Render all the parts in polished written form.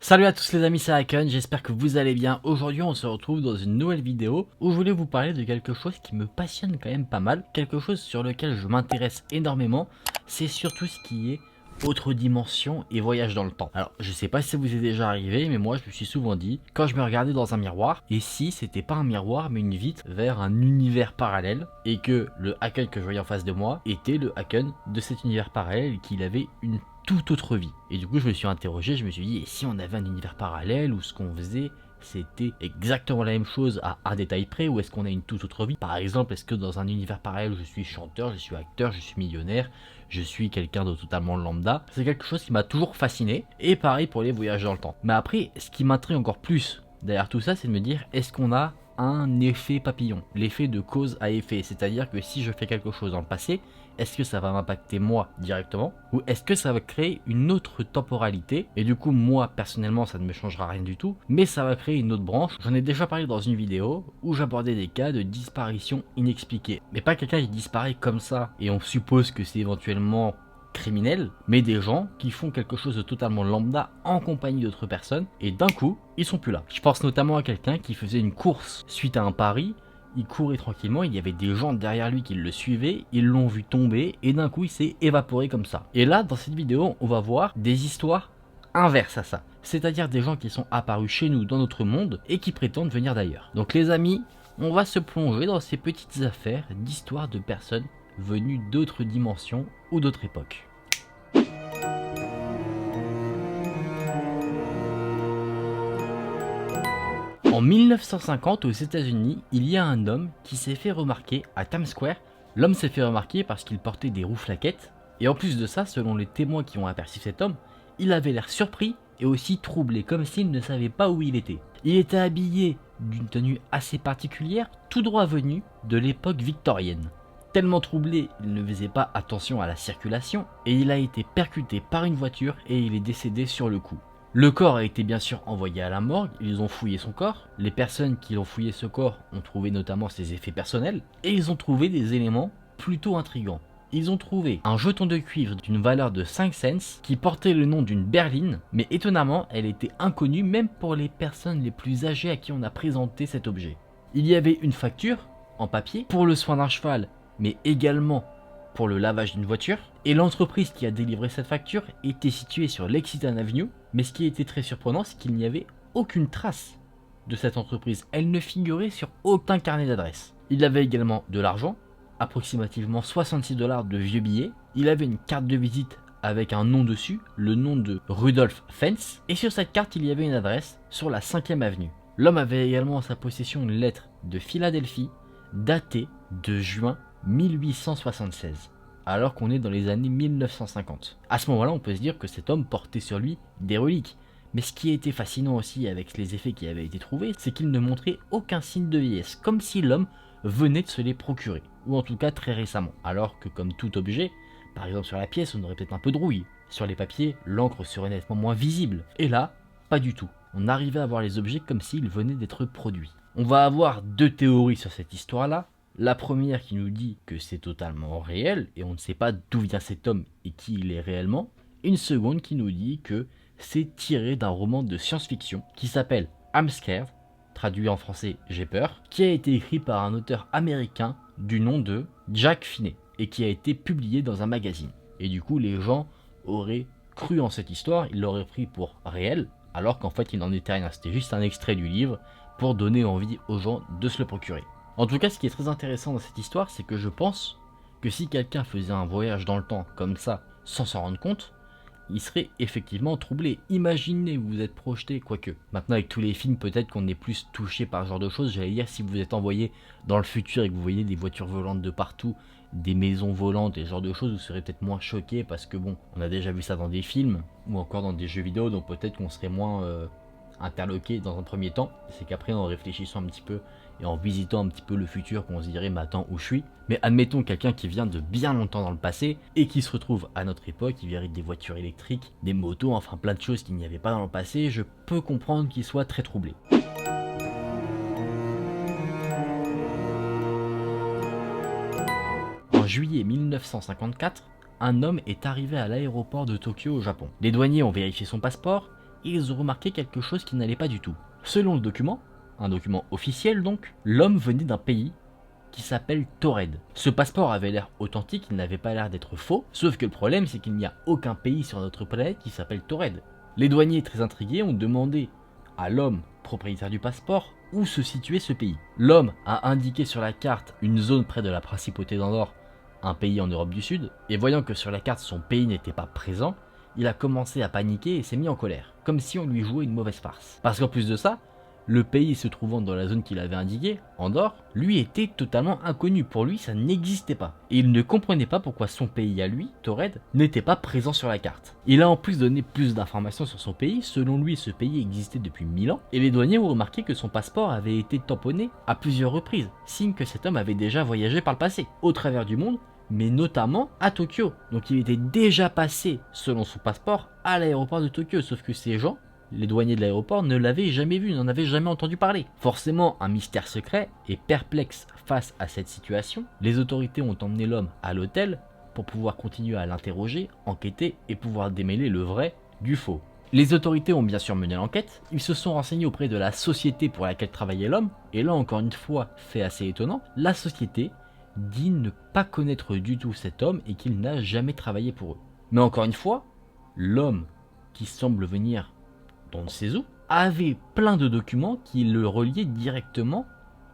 Salut à tous les amis, c'est Haken, j'espère que vous allez bien. Aujourd'hui on se retrouve dans une nouvelle vidéo où je voulais vous parler de quelque chose qui me passionne quand même pas mal. Quelque chose sur lequel je m'intéresse énormément, c'est surtout ce qui est autre dimension et voyage dans le temps. Alors je sais pas si ça vous est déjà arrivé, mais moi je me suis souvent dit, quand je me regardais dans un miroir, et si c'était pas un miroir mais une vitre vers un univers parallèle, et que le Haken que je voyais en face de moi était le Haken de cet univers parallèle et qu'il avait une toute autre vie. Et du coup je me suis interrogé, je me suis dit, et si on avait un univers parallèle où ce qu'on faisait c'était exactement la même chose à un détail près, ou est-ce qu'on a une toute autre vie? Par exemple, est-ce que dans un univers parallèle je suis chanteur, je suis acteur, je suis millionnaire, je suis quelqu'un de totalement lambda? C'est quelque chose qui m'a toujours fasciné, et pareil pour les voyages dans le temps. Mais après, ce qui m'intrigue encore plus derrière tout ça, c'est de me dire, est-ce qu'on a un effet papillon, l'effet de cause à effet, c'est-à-dire que si je fais quelque chose dans le passé, est-ce que ça va m'impacter moi directement, ou est-ce que ça va créer une autre temporalité, et du coup moi personnellement ça ne me changera rien du tout, mais ça va créer une autre branche. J'en ai déjà parlé dans une vidéo où j'abordais des cas de disparition inexpliquée, mais pas quelqu'un qui disparaît comme ça et on suppose que c'est éventuellement criminels, mais des gens qui font quelque chose de totalement lambda en compagnie d'autres personnes, et d'un coup, ils sont plus là. Je pense notamment à quelqu'un qui faisait une course suite à un pari, il courait tranquillement, il y avait des gens derrière lui qui le suivaient, ils l'ont vu tomber, et d'un coup il s'est évaporé comme ça. Et là, dans cette vidéo, on va voir des histoires inverses à ça, c'est-à-dire des gens qui sont apparus chez nous dans notre monde, et qui prétendent venir d'ailleurs. Donc les amis, on va se plonger dans ces petites affaires d'histoires de personnes venues d'autres dimensions ou d'autres époques. En 1950 aux États-Unis, il y a un homme qui s'est fait remarquer à Times Square. L'homme s'est fait remarquer parce qu'il portait des rouflaquettes, et en plus de ça, selon les témoins qui ont aperçu cet homme, il avait l'air surpris et aussi troublé, comme s'il ne savait pas où il était. Il était habillé d'une tenue assez particulière, tout droit venu de l'époque victorienne. Tellement troublé, il ne faisait pas attention à la circulation, et il a été percuté par une voiture et il est décédé sur le coup. Le corps a été bien sûr envoyé à la morgue, ils ont fouillé son corps, les personnes qui ont fouillé ce corps ont trouvé notamment ses effets personnels, et ils ont trouvé des éléments plutôt intrigants. Ils ont trouvé un jeton de cuivre d'une valeur de 5 cents qui portait le nom d'une berline, mais étonnamment elle était inconnue même pour les personnes les plus âgées à qui on a présenté cet objet. Il y avait une facture en papier pour le soin d'un cheval, mais également pour le lavage d'une voiture, et l'entreprise qui a délivré cette facture était située sur Lexington Avenue, mais ce qui était très surprenant, c'est qu'il n'y avait aucune trace de cette entreprise, elle ne figurait sur aucun carnet d'adresse. Il avait également de l'argent, approximativement 66 $ de vieux billets, il avait une carte de visite avec un nom dessus, le nom de Rudolph Fentz, et sur cette carte il y avait une adresse sur la 5e avenue. L'homme avait également en sa possession une lettre de Philadelphie, datée de juin 1876, alors qu'on est dans les années 1950. À ce moment-là, on peut se dire que cet homme portait sur lui des reliques. Mais ce qui était fascinant aussi avec les effets qui avaient été trouvés, c'est qu'il ne montrait aucun signe de vieillesse, comme si l'homme venait de se les procurer, ou en tout cas très récemment. Alors que comme tout objet, par exemple sur la pièce, on aurait peut-être un peu de rouille. Sur les papiers, l'encre serait nettement moins visible. Et là, pas du tout. On arrivait à voir les objets comme s'ils venaient d'être produits. On va avoir deux théories sur cette histoire-là. La première qui nous dit que c'est totalement réel et on ne sait pas d'où vient cet homme et qui il est réellement. Une seconde qui nous dit que c'est tiré d'un roman de science-fiction qui s'appelle I'm Scared, traduit en français J'ai peur, qui a été écrit par un auteur américain du nom de Jack Finney et qui a été publié dans un magazine. Et du coup les gens auraient cru en cette histoire, ils l'auraient pris pour réel, alors qu'en fait il n'en était rien, c'était juste un extrait du livre pour donner envie aux gens de se le procurer. En tout cas, ce qui est très intéressant dans cette histoire, c'est que je pense que si quelqu'un faisait un voyage dans le temps comme ça, sans s'en rendre compte, il serait effectivement troublé. Imaginez, vous êtes projeté, quoique. Maintenant, avec tous les films, peut-être qu'on est plus touché par ce genre de choses. J'allais dire, si vous êtes envoyé dans le futur et que vous voyez des voitures volantes de partout, des maisons volantes et ce genre de choses, vous serez peut-être moins choqué parce que bon, on a déjà vu ça dans des films ou encore dans des jeux vidéo, donc peut-être qu'on serait moins interloqué dans un premier temps. C'est qu'après, en réfléchissant un petit peu et en visitant un petit peu le futur, qu'on se dirait mais attends où je suis. Mais admettons quelqu'un qui vient de bien longtemps dans le passé et qui se retrouve à notre époque, il verrait des voitures électriques, des motos, enfin plein de choses qu'il n'y avait pas dans le passé, je peux comprendre qu'il soit très troublé. En juillet 1954, un homme est arrivé à l'aéroport de Tokyo au Japon. Les douaniers ont vérifié son passeport et ils ont remarqué quelque chose qui n'allait pas du tout. Selon le document, un document officiel donc, l'homme venait d'un pays qui s'appelle Taured. Ce passeport avait l'air authentique, il n'avait pas l'air d'être faux, sauf que le problème c'est qu'il n'y a aucun pays sur notre planète qui s'appelle Taured. Les douaniers très intrigués ont demandé à l'homme propriétaire du passeport où se situait ce pays. L'homme a indiqué sur la carte une zone près de la principauté d'Andorre, un pays en Europe du Sud, et voyant que sur la carte son pays n'était pas présent, il a commencé à paniquer et s'est mis en colère, comme si on lui jouait une mauvaise farce. Parce qu'en plus de ça, le pays se trouvant dans la zone qu'il avait indiquée, Andorre, lui était totalement inconnu. Pour lui, ça n'existait pas. Et il ne comprenait pas pourquoi son pays à lui, Taured, n'était pas présent sur la carte. Il a en plus donné plus d'informations sur son pays. Selon lui, ce pays existait depuis 1000 ans. Et les douaniers ont remarqué que son passeport avait été tamponné à plusieurs reprises, signe que cet homme avait déjà voyagé par le passé, au travers du monde, mais notamment à Tokyo. Donc il était déjà passé, selon son passeport, à l'aéroport de Tokyo. Sauf que ces gens, les douaniers de l'aéroport, ne l'avaient jamais vu, n'en avaient jamais entendu parler. Forcément, un mystère secret, et perplexe face à cette situation, les autorités ont emmené l'homme à l'hôtel pour pouvoir continuer à l'interroger, enquêter et pouvoir démêler le vrai du faux. Les autorités ont bien sûr mené l'enquête, ils se sont renseignés auprès de la société pour laquelle travaillait l'homme, et là encore une fois, fait assez étonnant, la société dit ne pas connaître du tout cet homme et qu'il n'a jamais travaillé pour eux. Mais encore une fois, l'homme qui semble venir d'on ne sait où, avait plein de documents qui le reliaient directement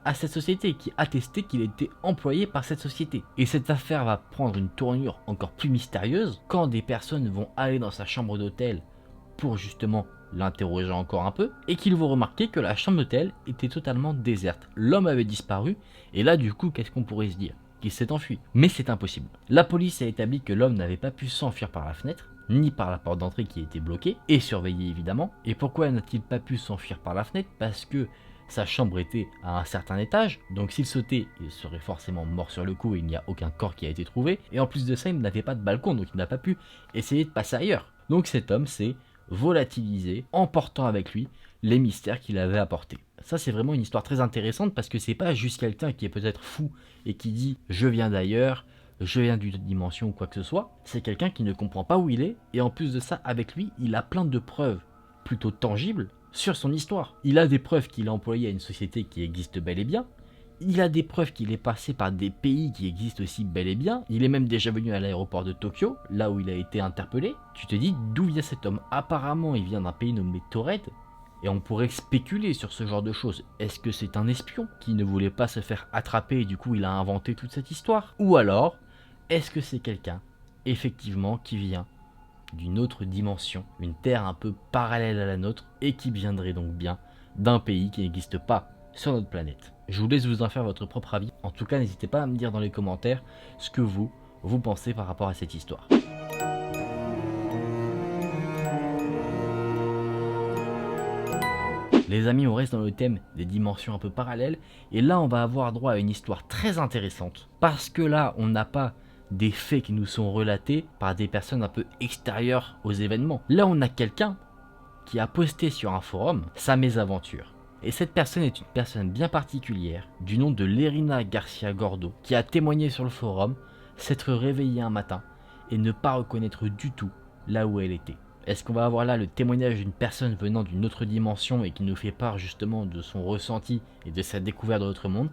à cette société, qui attestaient qu'il était employé par cette société. Et cette affaire va prendre une tournure encore plus mystérieuse quand des personnes vont aller dans sa chambre d'hôtel pour justement l'interroger encore un peu, et qu'ils vont remarquer que la chambre d'hôtel était totalement déserte. L'homme avait disparu, et là du coup, qu'est-ce qu'on pourrait se dire? Qu'il s'est enfui. Mais c'est impossible. La police a établi que l'homme n'avait pas pu s'enfuir par la fenêtre, ni par la porte d'entrée qui était bloquée, et surveillée évidemment. Et pourquoi n'a-t-il pas pu s'enfuir par la fenêtre? Parce que sa chambre était à un certain étage, donc s'il sautait, il serait forcément mort sur le coup et il n'y a aucun corps qui a été trouvé. Et en plus de ça, il n'avait pas de balcon, donc il n'a pas pu essayer de passer ailleurs. Donc cet homme s'est volatilisé, emportant avec lui les mystères qu'il avait apportés. Ça c'est vraiment une histoire très intéressante parce que c'est pas juste quelqu'un qui est peut-être fou et qui dit « je viens d'ailleurs », je viens d'une autre dimension ou quoi que ce soit, c'est quelqu'un qui ne comprend pas où il est, et en plus de ça, avec lui, il a plein de preuves plutôt tangibles sur son histoire. Il a des preuves qu'il est employé à une société qui existe bel et bien, il a des preuves qu'il est passé par des pays qui existent aussi bel et bien, il est même déjà venu à l'aéroport de Tokyo, là où il a été interpellé. Tu te dis, d'où vient cet homme? Apparemment, il vient d'un pays nommé Taured, et on pourrait spéculer sur ce genre de choses. Est-ce que c'est un espion qui ne voulait pas se faire attraper et du coup il a inventé toute cette histoire? Ou alors, est-ce que c'est quelqu'un, effectivement, qui vient d'une autre dimension, une terre un peu parallèle à la nôtre, et qui viendrait donc bien d'un pays qui n'existe pas sur notre planète? Je vous laisse vous en faire votre propre avis. En tout cas, n'hésitez pas à me dire dans les commentaires ce que vous pensez par rapport à cette histoire. Les amis, on reste dans le thème des dimensions un peu parallèles, et là on va avoir droit à une histoire très intéressante, parce que là on n'a pas des faits qui nous sont relatés par des personnes un peu extérieures aux événements. Là on a quelqu'un qui a posté sur un forum sa mésaventure. Et cette personne est une personne bien particulière, du nom de Lerina Garcia Gordo, qui a témoigné sur le forum s'être réveillée un matin et ne pas reconnaître du tout là où elle était. Est-ce qu'on va avoir là le témoignage d'une personne venant d'une autre dimension et qui nous fait part justement de son ressenti et de sa découverte de notre monde?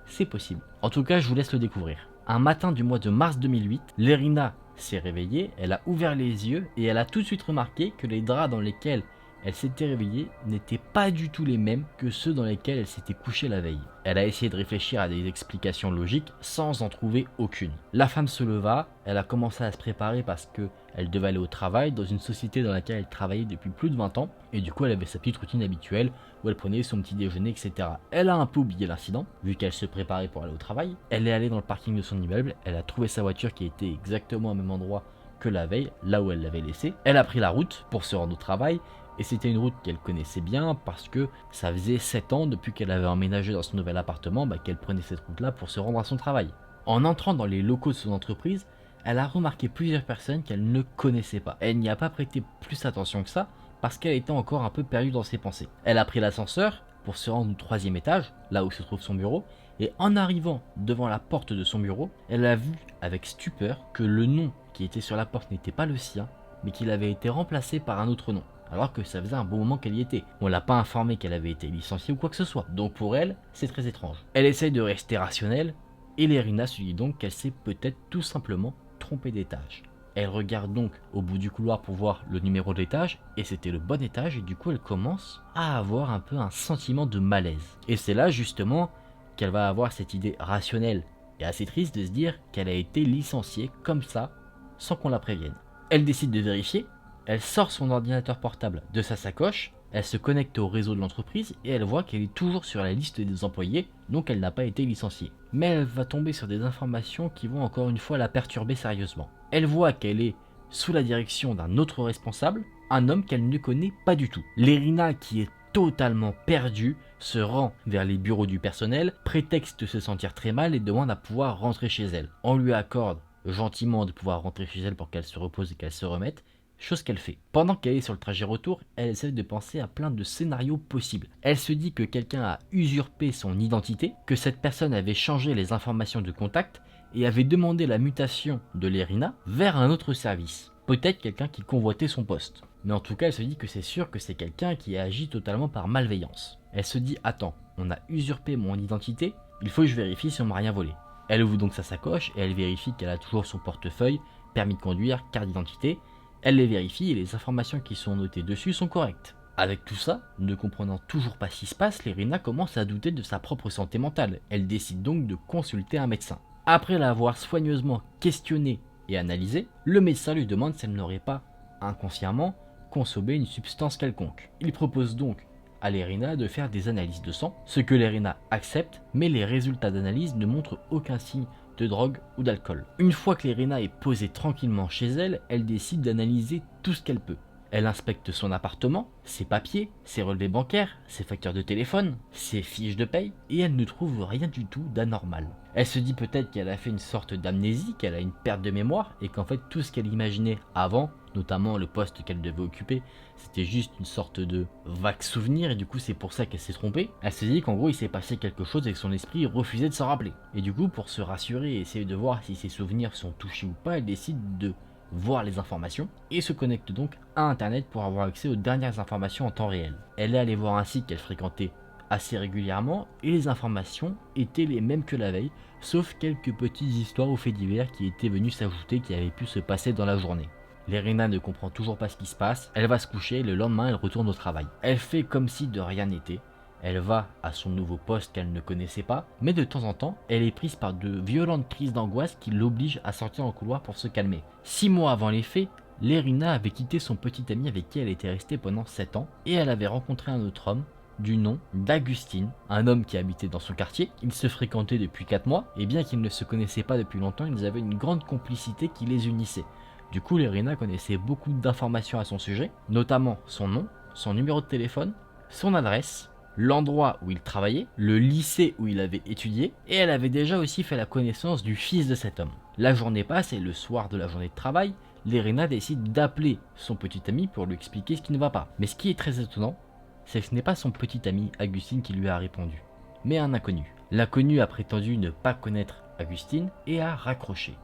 C'est possible. En tout cas, je vous laisse le découvrir. Un matin du mois de mars 2008, Lerina s'est réveillée, elle a ouvert les yeux et elle a tout de suite remarqué que les draps dans lesquels elle s'était réveillée n'étaient pas du tout les mêmes que ceux dans lesquels elle s'était couchée la veille. Elle a essayé de réfléchir à des explications logiques sans en trouver aucune. La femme se leva, elle a commencé à se préparer parce qu'elle devait aller au travail dans une société dans laquelle elle travaillait depuis plus de 20 ans, et du coup elle avait sa petite routine habituelle où elle prenait son petit déjeuner, etc. Elle a un peu oublié l'incident, vu qu'elle se préparait pour aller au travail. Elle est allée dans le parking de son immeuble, elle a trouvé sa voiture qui était exactement au même endroit que la veille, là où elle l'avait laissée. Elle a pris la route pour se rendre au travail, et c'était une route qu'elle connaissait bien parce que ça faisait 7 ans depuis qu'elle avait emménagé dans son nouvel appartement qu'elle prenait cette route-là pour se rendre à son travail. En entrant dans les locaux de son entreprise, elle a remarqué plusieurs personnes qu'elle ne connaissait pas. Elle n'y a pas prêté plus attention que ça parce qu'elle était encore un peu perdue dans ses pensées. Elle a pris l'ascenseur pour se rendre au 3e étage, là où se trouve son bureau, et en arrivant devant la porte de son bureau, elle a vu avec stupeur que le nom qui était sur la porte n'était pas le sien, mais qu'il avait été remplacé par un autre nom. alors que ça faisait un bon moment qu'elle y était. On l'a pas informée qu'elle avait été licenciée ou quoi que ce soit. Donc pour elle, c'est très étrange. Elle essaye de rester rationnelle, et Lerina se dit donc qu'elle s'est peut-être tout simplement trompée d'étage. Elle regarde donc au bout du couloir pour voir le numéro de l'étage, et c'était le bon étage, et du coup elle commence à avoir un peu un sentiment de malaise. Et c'est là justement qu'elle va avoir cette idée rationnelle et assez triste de se dire qu'elle a été licenciée comme ça, sans qu'on la prévienne. Elle décide de vérifier, elle sort son ordinateur portable de sa sacoche, elle se connecte au réseau de l'entreprise et elle voit qu'elle est toujours sur la liste des employés, donc elle n'a pas été licenciée. Mais elle va tomber sur des informations qui vont encore une fois la perturber sérieusement. Elle voit qu'elle est sous la direction d'un autre responsable, un homme qu'elle ne connaît pas du tout. Lerina, qui est totalement perdue, se rend vers les bureaux du personnel, prétexte de se sentir très mal et demande à pouvoir rentrer chez elle. On lui accorde gentiment de pouvoir rentrer chez elle pour qu'elle se repose et qu'elle se remette, chose qu'elle fait. Pendant qu'elle est sur le trajet retour, elle essaie de penser à plein de scénarios possibles. Elle se dit que quelqu'un a usurpé son identité, que cette personne avait changé les informations de contact et avait demandé la mutation de Lerina vers un autre service. Peut-être quelqu'un qui convoitait son poste. Mais en tout cas, elle se dit que c'est sûr que c'est quelqu'un qui agit totalement par malveillance. Elle se dit, attends, on a usurpé mon identité, il faut que je vérifie si on m'a rien volé. Elle ouvre donc sa sacoche et elle vérifie qu'elle a toujours son portefeuille, permis de conduire, carte d'identité. Elle les vérifie et les informations qui sont notées dessus sont correctes. Avec tout ça, ne comprenant toujours pas ce qui se passe, Lerina commence à douter de sa propre santé mentale. Elle décide donc de consulter un médecin. Après l'avoir soigneusement questionnée et analysée, le médecin lui demande si elle n'aurait pas, inconsciemment, consommé une substance quelconque. Il propose donc à Lerina de faire des analyses de sang, ce que Lerina accepte, mais les résultats d'analyse ne montrent aucun signe de drogue ou d'alcool. Une fois que Lerina est posée tranquillement chez elle, elle décide d'analyser tout ce qu'elle peut. Elle inspecte son appartement, ses papiers, ses relevés bancaires, ses factures de téléphone, ses fiches de paye, et elle ne trouve rien du tout d'anormal. Elle se dit peut-être qu'elle a fait une sorte d'amnésie, qu'elle a une perte de mémoire, et qu'en fait tout ce qu'elle imaginait avant, notamment le poste qu'elle devait occuper, c'était juste une sorte de vague souvenir, et du coup c'est pour ça qu'elle s'est trompée. Elle se dit qu'en gros il s'est passé quelque chose et que son esprit refusait de s'en rappeler. Et du coup pour se rassurer et essayer de voir si ses souvenirs sont touchés ou pas, elle décide de voir les informations et se connecte donc à internet pour avoir accès aux dernières informations en temps réel. Elle est allée voir un site qu'elle fréquentait assez régulièrement et les informations étaient les mêmes que la veille, sauf quelques petites histoires ou faits divers qui étaient venus s'ajouter qui avaient pu se passer dans la journée. Lerina ne comprend toujours pas ce qui se passe, elle va se coucher et le lendemain elle retourne au travail. Elle fait comme si de rien n'était. Elle va à son nouveau poste qu'elle ne connaissait pas, mais de temps en temps, elle est prise par de violentes crises d'angoisse qui l'obligent à sortir en couloir pour se calmer. 6 mois avant les faits, Lerina avait quitté son petit ami avec qui elle était restée pendant 7 ans, et elle avait rencontré un autre homme du nom d'Agustine, un homme qui habitait dans son quartier. Ils se fréquentaient depuis 4 mois, et bien qu'ils ne se connaissaient pas depuis longtemps, ils avaient une grande complicité qui les unissait. Du coup, Lerina connaissait beaucoup d'informations à son sujet, notamment son nom, son numéro de téléphone, son adresse, l'endroit où il travaillait, le lycée où il avait étudié, et elle avait déjà aussi fait la connaissance du fils de cet homme. La journée passe et le soir de la journée de travail, Lerina décide d'appeler son petit ami pour lui expliquer ce qui ne va pas. Mais ce qui est très étonnant, c'est que ce n'est pas son petit ami Agustine qui lui a répondu, mais un inconnu. L'inconnu a prétendu ne pas connaître Agustine et a raccroché.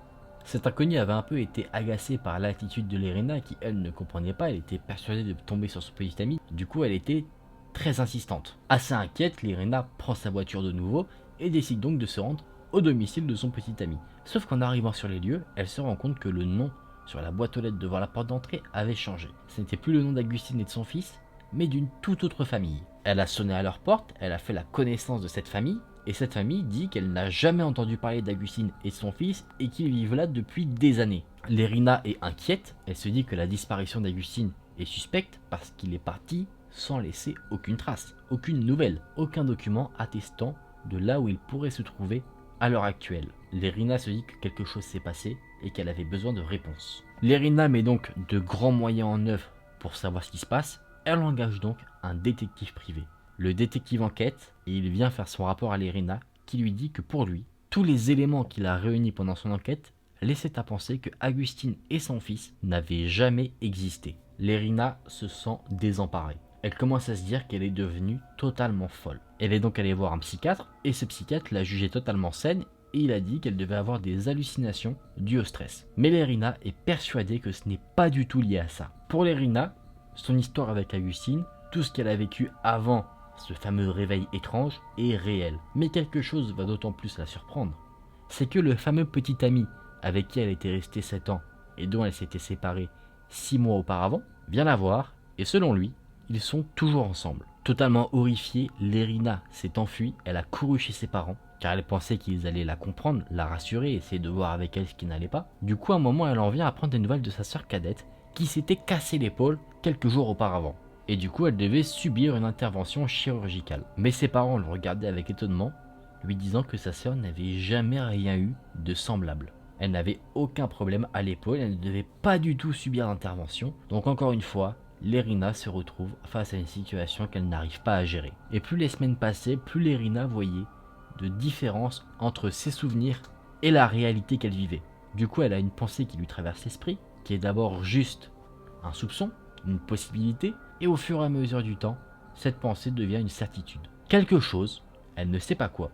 Cet inconnu avait un peu été agacé par l'attitude de Lerina qui elle ne comprenait pas, elle était persuadée de tomber sur son petit ami, du coup elle était très insistante. Assez inquiète, Lerina prend sa voiture de nouveau et décide donc de se rendre au domicile de son petit ami. Sauf qu'en arrivant sur les lieux, elle se rend compte que le nom sur la boîte aux lettres devant la porte d'entrée avait changé. Ce n'était plus le nom d'Agustine et de son fils, mais d'une toute autre famille. Elle a sonné à leur porte, elle a fait la connaissance de cette famille, et cette famille dit qu'elle n'a jamais entendu parler d'Agustine et de son fils et qu'ils vivent là depuis des années. Lerina est inquiète, elle se dit que la disparition d'Agustine est suspecte parce qu'il est parti sans laisser aucune trace, aucune nouvelle, aucun document attestant de là où il pourrait se trouver à l'heure actuelle. Lerina se dit que quelque chose s'est passé et qu'elle avait besoin de réponses. Lerina met donc de grands moyens en œuvre pour savoir ce qui se passe. Elle engage donc un détective privé. Le détective enquête et il vient faire son rapport à Lerina qui lui dit que pour lui, tous les éléments qu'il a réunis pendant son enquête laissaient à penser que Agustine et son fils n'avaient jamais existé. Lerina se sent désemparée. Elle commence à se dire qu'elle est devenue totalement folle. Elle est donc allée voir un psychiatre et ce psychiatre l'a jugée totalement saine et il a dit qu'elle devait avoir des hallucinations dues au stress. Mais Lerina est persuadée que ce n'est pas du tout lié à ça. Pour Lerina, son histoire avec Augustine, tout ce qu'elle a vécu avant ce fameux réveil étrange est réel. Mais quelque chose va d'autant plus la surprendre, c'est que le fameux petit ami avec qui elle était restée 7 ans et dont elle s'était séparée 6 mois auparavant, vient la voir et selon lui, ils sont toujours ensemble. Totalement horrifiée, Lérina s'est enfuie, elle a couru chez ses parents car elle pensait qu'ils allaient la comprendre, la rassurer, essayer de voir avec elle ce qui n'allait pas. Du coup, à un moment, elle en vient à prendre des nouvelles de sa sœur cadette qui s'était cassé l'épaule quelques jours auparavant. Et du coup, elle devait subir une intervention chirurgicale. Mais ses parents le regardaient avec étonnement, lui disant que sa sœur n'avait jamais rien eu de semblable. Elle n'avait aucun problème à l'épaule, elle ne devait pas du tout subir d'intervention. Donc encore une fois, Lérina se retrouve face à une situation qu'elle n'arrive pas à gérer. Et plus les semaines passaient, plus Lérina voyait de différence entre ses souvenirs et la réalité qu'elle vivait. Du coup, elle a une pensée qui lui traverse l'esprit, qui est d'abord juste un soupçon, une possibilité, et au fur et à mesure du temps, cette pensée devient une certitude. Quelque chose, elle ne sait pas quoi,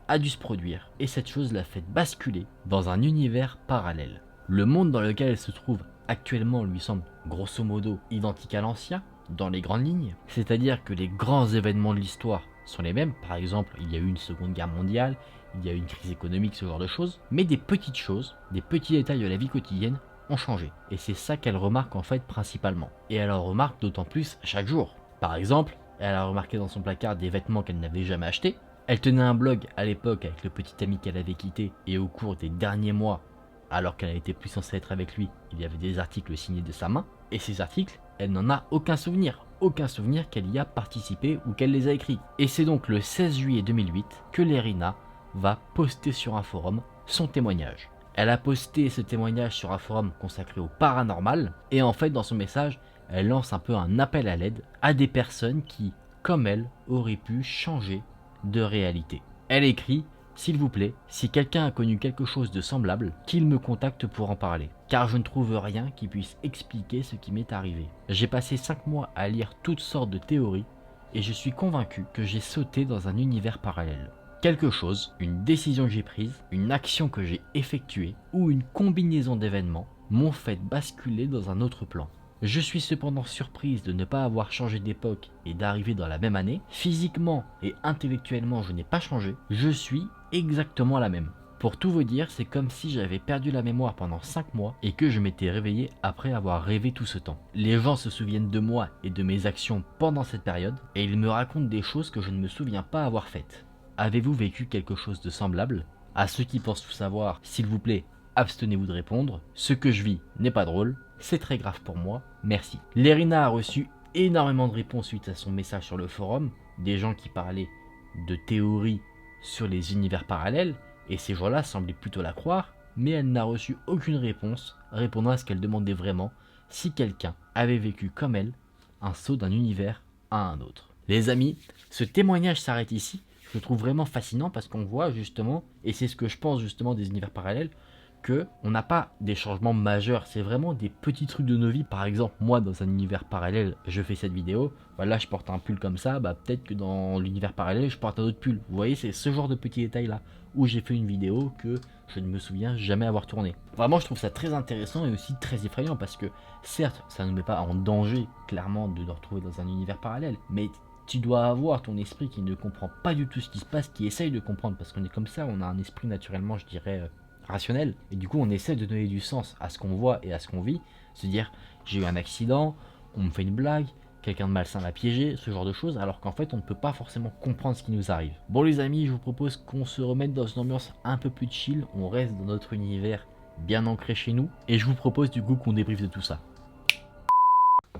a dû se produire, et cette chose l'a fait basculer dans un univers parallèle. Le monde dans lequel elle se trouve actuellement lui semble grosso modo identique à l'ancien, dans les grandes lignes, c'est-à-dire que les grands événements de l'histoire sont les mêmes, par exemple il y a eu une seconde guerre mondiale, il y a eu une crise économique, ce genre de choses, mais des petites choses, des petits détails de la vie quotidienne ont changé, et c'est ça qu'elle remarque en fait principalement, et elle en remarque d'autant plus chaque jour. Par exemple, elle a remarqué dans son placard des vêtements qu'elle n'avait jamais achetés, elle tenait un blog à l'époque avec le petit ami qu'elle avait quitté, et au cours des derniers mois, alors qu'elle n'était plus censée être avec lui, il y avait des articles signés de sa main, et ces articles, elle n'en a aucun souvenir qu'elle y a participé ou qu'elle les a écrits. Et c'est donc le 16 juillet 2008 que Lérina va poster sur un forum son témoignage. Elle a posté ce témoignage sur un forum consacré au paranormal, et en fait dans son message, elle lance un peu un appel à l'aide à des personnes qui, comme elle, auraient pu changer de réalité. Elle écrit: s'il vous plaît, si quelqu'un a connu quelque chose de semblable, qu'il me contacte pour en parler, car je ne trouve rien qui puisse expliquer ce qui m'est arrivé. J'ai passé 5 mois à lire toutes sortes de théories, et je suis convaincu que j'ai sauté dans un univers parallèle. Quelque chose, une décision que j'ai prise, une action que j'ai effectuée, ou une combinaison d'événements m'ont fait basculer dans un autre plan. Je suis cependant surprise de ne pas avoir changé d'époque et d'arriver dans la même année. Physiquement et intellectuellement, je n'ai pas changé. Je suis exactement la même. Pour tout vous dire, c'est comme si j'avais perdu la mémoire pendant 5 mois et que je m'étais réveillé après avoir rêvé tout ce temps. Les gens se souviennent de moi et de mes actions pendant cette période et ils me racontent des choses que je ne me souviens pas avoir faites. Avez-vous vécu quelque chose de semblable? À ceux qui pensent tout savoir, s'il vous plaît, abstenez-vous de répondre. Ce que je vis n'est pas drôle. C'est très grave pour moi, merci. Lérina a reçu énormément de réponses suite à son message sur le forum, des gens qui parlaient de théories sur les univers parallèles, et ces gens-là semblaient plutôt la croire, mais elle n'a reçu aucune réponse répondant à ce qu'elle demandait vraiment, si quelqu'un avait vécu comme elle un saut d'un univers à un autre. Les amis, ce témoignage s'arrête ici, je le trouve vraiment fascinant parce qu'on voit justement, et c'est ce que je pense justement des univers parallèles, que on n'a pas des changements majeurs, c'est vraiment des petits trucs de nos vies. Par exemple, moi dans un univers parallèle, je fais cette vidéo, voilà, je porte un pull comme ça, bah peut-être que dans l'univers parallèle, je porte un autre pull. Vous voyez, c'est ce genre de petits détails là où j'ai fait une vidéo que je ne me souviens jamais avoir tourné. Vraiment, je trouve ça très intéressant et aussi très effrayant parce que certes, ça ne met pas en danger clairement de nous retrouver dans un univers parallèle, mais tu dois avoir ton esprit qui ne comprend pas du tout ce qui se passe, qui essaye de comprendre parce qu'on est comme ça, on a un esprit naturellement, je dirais, rationnel, et du coup on essaie de donner du sens à ce qu'on voit et à ce qu'on vit, se dire j'ai eu un accident, on me fait une blague, quelqu'un de malsain m'a piégé, ce genre de choses, alors qu'en fait on ne peut pas forcément comprendre ce qui nous arrive. Bon les amis, je vous propose qu'on se remette dans une ambiance un peu plus chill, on reste dans notre univers bien ancré chez nous, et je vous propose du coup qu'on débriefe de tout ça.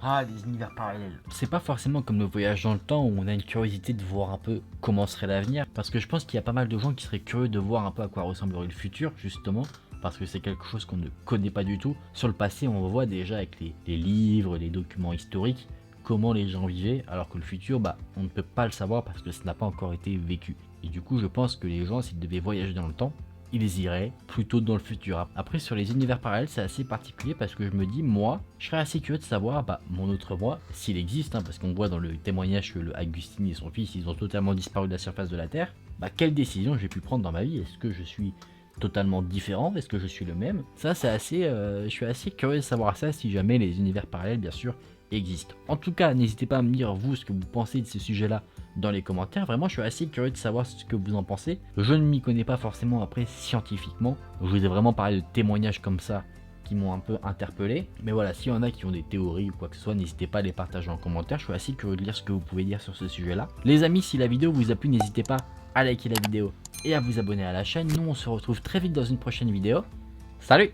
Ah, les univers parallèles. C'est pas forcément comme le voyage dans le temps où on a une curiosité de voir un peu comment serait l'avenir, parce que je pense qu'il y a pas mal de gens qui seraient curieux de voir un peu à quoi ressemblerait le futur, justement, parce que c'est quelque chose qu'on ne connaît pas du tout. Sur le passé, on voit déjà avec les livres, les documents historiques, comment les gens vivaient, alors que le futur, bah, on ne peut pas le savoir parce que ça n'a pas encore été vécu. Et du coup, je pense que les gens, s'ils devaient voyager dans le temps, ils iraient plutôt dans le futur. Après, sur les univers parallèles, c'est assez particulier parce que je me dis, moi, je serais assez curieux de savoir, mon autre moi, s'il existe, parce qu'on voit dans le témoignage que le Augustine et son fils, ils ont totalement disparu de la surface de la Terre, quelle décision j'ai pu prendre dans ma vie? Est-ce que je suis totalement différent? Est-ce que je suis le même? Ça, c'est assez, je suis assez curieux de savoir ça si jamais les univers parallèles, bien sûr, existe. En tout cas, n'hésitez pas à me dire vous ce que vous pensez de ces sujets-là dans les commentaires. Vraiment, je suis assez curieux de savoir ce que vous en pensez. Je ne m'y connais pas forcément après scientifiquement. Je vous ai vraiment parlé de témoignages comme ça qui m'ont un peu interpellé. Mais voilà, s'il y en a qui ont des théories ou quoi que ce soit, n'hésitez pas à les partager en commentaire. Je suis assez curieux de lire ce que vous pouvez dire sur ce sujet-là. Les amis, si la vidéo vous a plu, n'hésitez pas à liker la vidéo et à vous abonner à la chaîne. Nous, on se retrouve très vite dans une prochaine vidéo. Salut!